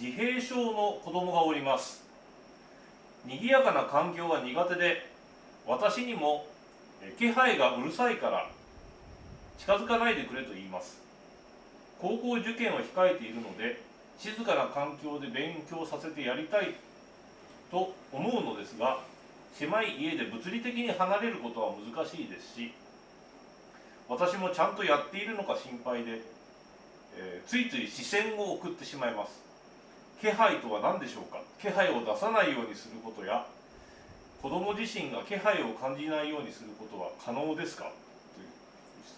自閉症の子供がおります。賑やかな環境が苦手で、私にも気配がうるさいから近づかないでくれと言います。高校受験を控えているので、静かな環境で勉強させてやりたいと思うのですが、狭い家で物理的に離れることは難しいですし、私もちゃんとやっているのか心配で、ついつい視線を送ってしまいます。気配とは何でしょうか。気配を出さないようにすることや、子ども自身が気配を感じないようにすることは可能ですか、という質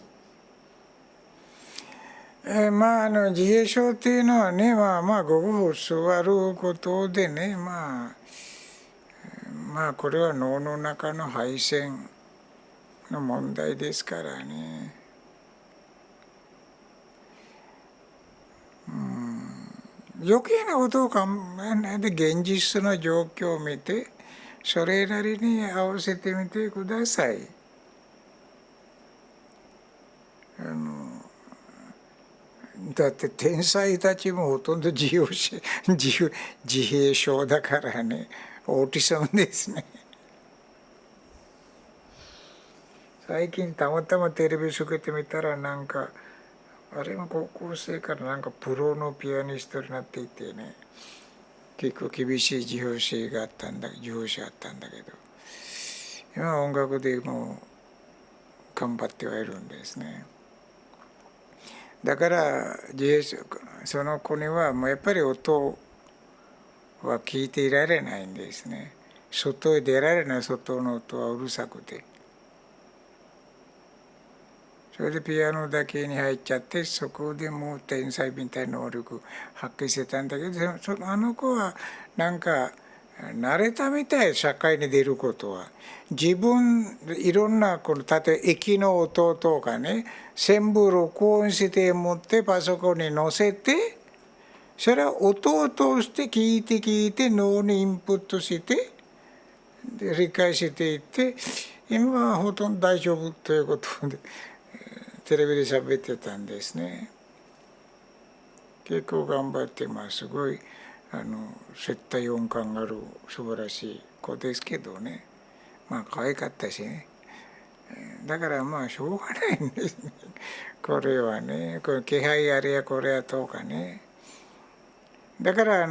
問です。自閉症っていうのはね、ごく座ることでね、これは脳の中の配線の問題ですからね。余計なことを考えないで現実の状況を見て、それなりに合わせてみてください。だって天才たちもほとんど自閉症だからね、オーティズムですね。最近たまたまテレビつけてみたら、あれも高校生からプロのピアニストになっていてね、結構厳しい自閉症があったんだけど、今音楽でも頑張ってはいるんですね。だからその子にはもうやっぱり音は聞いていられないんですね。外へ出られない。外の音はうるさくて、それでピアノだけに入っちゃって、そこでもう天才みたいな能力発揮してたんだけど、あの子は慣れたみたい。社会に出ることは自分いろんな例えば駅の音とかね、全部録音して持ってパソコンに載せて、それは音を通して聞いて脳にインプットしてで理解していって、今はほとんど大丈夫ということでテレビで喋ってたんですね。結構頑張ってます。すごい接待音感がある素晴らしい子ですけどね。可愛かったしね。だからしょうがないんですね。これはね、これ気配あれやこれやとかね。だから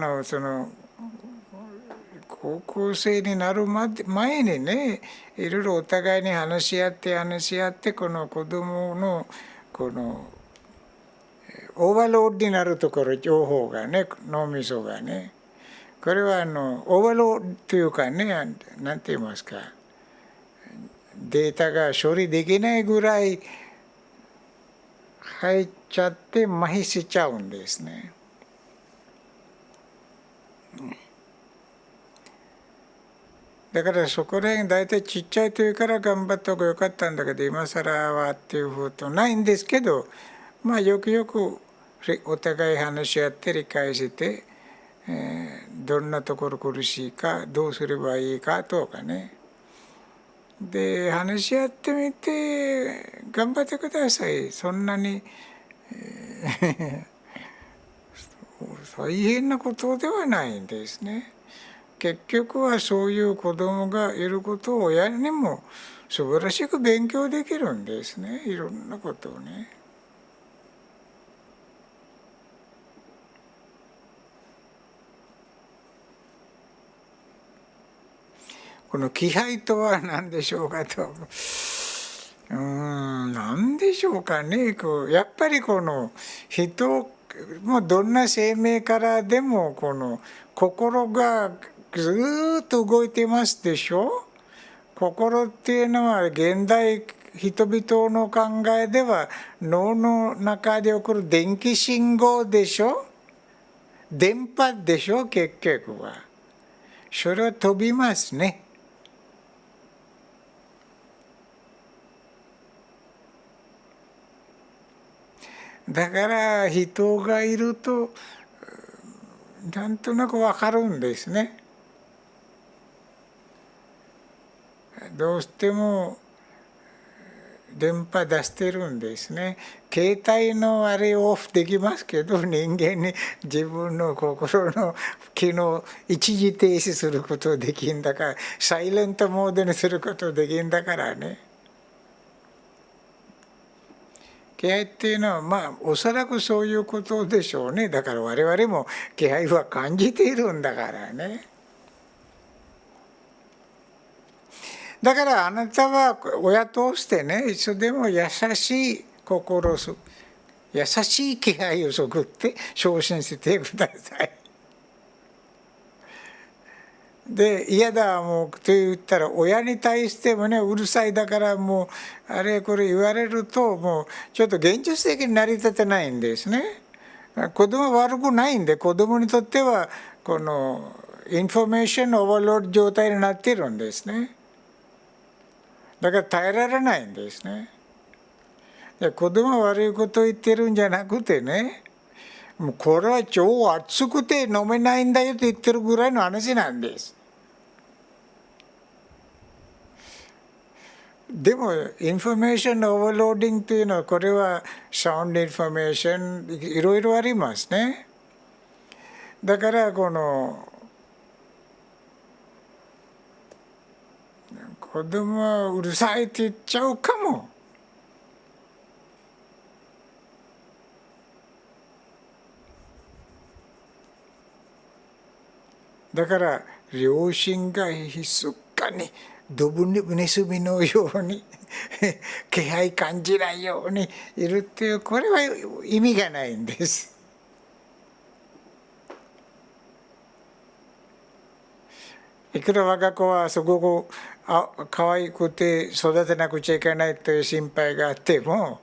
高校生になる前にね、いろいろお互いに話し合ってこの子供のオーバーロードになるところ、情報がね、脳みそがね、これはオーバーロードというかね、なんて言いますか、データが処理できないぐらい入っちゃって麻痺しちゃうんですね。だからそこら辺大体ちっちゃい時から頑張った方がよかったんだけど、今更はっていうことないんですけど、よくよくお互い話し合って理解して、どんなところ苦しいか、どうすればいいかとかね。で話し合ってみて頑張ってください。そんなに、大変なことではないんですね。結局はそういう子供がいることを親にも素晴らしく勉強できるんですね。いろんなことをね。この気配とは何でしょうかと。何でしょうかね。やっぱり人もどんな生命からでも心がずっと動いてますでしょ。心っていうのは現代人々の考えでは脳の中で起こる電気信号でしょ。電波でしょ。結局はそれは飛びますね。だから人がいるとなんとなくわかるんですね。どうしても電波出してるんですね。携帯のあれをオフできますけど、人間に自分の心の機能一時停止することできんだから、サイレントモードにすることできんだからね。気配っていうのはまあおそらくそういうことでしょうね。だから我々も気配は感じているんだからね。だからあなたは親としてね、いつでも優しい心、優しい気配を作って昇進してください。で嫌だもうと言ったら親に対してもね、うるさいだからもうあれこれ言われるともうちょっと現実的に成り立てないんですね。子供は悪くないんで、子供にとってはこのインフォメーションオーバーロード状態になっているんですね。だから耐えられないんですね。で子供は悪いことを言ってるんじゃなくてね、もうこれは超熱くて飲めないんだよと言ってるぐらいの話なんです。でもインフォメーションオーバーローディングというのはこれはサウンドインフォメーションいろいろありますね。だからこの子供はうるさいって言っちゃうかも。だから両親が密かにドブネズミのように気配感じないようにいるっていう、これは意味がないんです。いくら我が子はすごく可愛くて育てなくちゃいけないという心配があっても、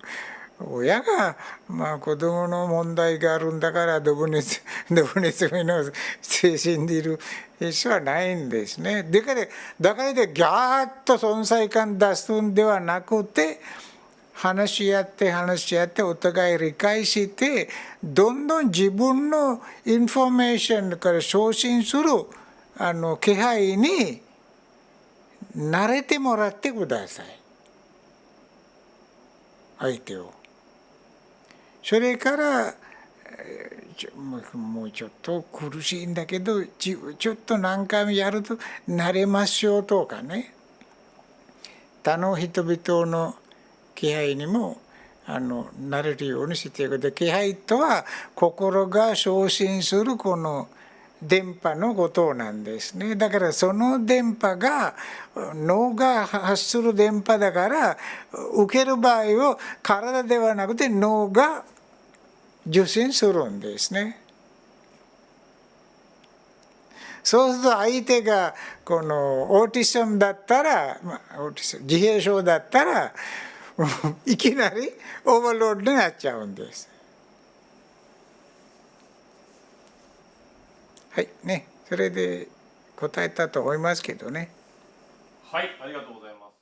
親がまあ子供の問題があるんだからドブネズミの精神でいる必要はないんですね。だからでギャーッと存在感出すんではなくて、話し合ってお互い理解してどんどん自分のインフォメーションから昇進する気配に慣れてもらってください、相手を。それからもうちょっと苦しいんだけどちょっと何回もやると慣れますよとかね、他の人々の気配にも慣れるようにしていく。で気配とは心が昇進するこの電波のことなんですね。だからその電波が脳が発する電波だから、受ける場合を体ではなくて脳が受信するんですね。そうすると相手がこのオーティズムだったら、自閉症だったらいきなりオーバーロードになっちゃうんです。はいね、それで答えたと思いますけどね。はい、ありがとうございます。